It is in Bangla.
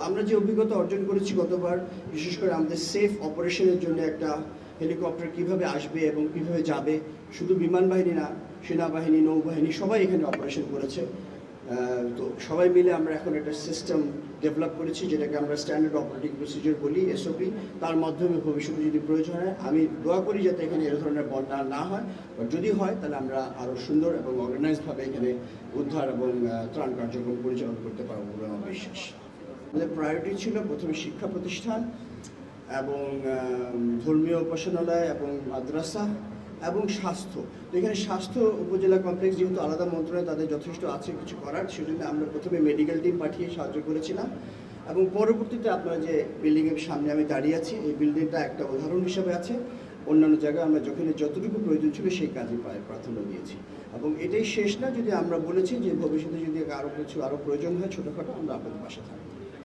আমরা যে অভিজ্ঞতা অর্জন করেছি গতবার, বিশেষ করে আমাদের সেফ অপারেশনের জন্য একটা হেলিকপ্টার কিভাবে আসবে এবং কিভাবে যাবে, শুধু বিমান বাহিনী না, সেনাবাহিনী, নৌবাহিনী সবাই এখানে অপারেশন করেছে। তো সবাই মিলে আমরা এখন একটা সিস্টেম ডেভেলপ করেছি, যেটাকে আমরা স্ট্যান্ডার্ড অপারেটিং প্রসিজিওর বলি, এসওপি। তার মাধ্যমে ভবিষ্যতে যদি প্রয়োজন হয়, আমি দোয়া করি যাতে এখানে এ ধরনের বন্যা না হয়, বা যদি হয় তাহলে আমরা আরও সুন্দর এবং অর্গানাইজডভাবে এখানে উদ্ধার এবং ত্রাণ কার্যক্রম পরিচালনা করতে পারবো বলে আমার বিশ্বাস। আমাদের প্রায়োরিটি ছিল প্রথমে শিক্ষা প্রতিষ্ঠান এবং ধর্মীয় উপাসনালয় এবং মাদ্রাসা এবং স্বাস্থ্য। তো এখানে স্বাস্থ্য উপজেলা কমপ্লেক্স যেহেতু আলাদা মন্ত্রণালয়, তাদের যথেষ্ট আছে কিছু করার, সেজন্য আমরা প্রথমে মেডিকেল টিম পাঠিয়ে সাহায্য করেছিলাম। এবং পরবর্তীতে আপনারা যে বিল্ডিংয়ের সামনে আমি দাঁড়িয়ে আছি, এই বিল্ডিংটা একটা উদাহরণ হিসাবে আছে। অন্যান্য জায়গায় আমরা যতটুকু প্রয়োজন ছিল সেই কাজে প্রাধান্য দিয়েছি। এবং এটাই শেষ না, যদি আমরা বলেছি যে ভবিষ্যতে যদি আরও প্রয়োজন হয় ছোটোখাটো, আমরা আপনাদের পাশে থাকবো।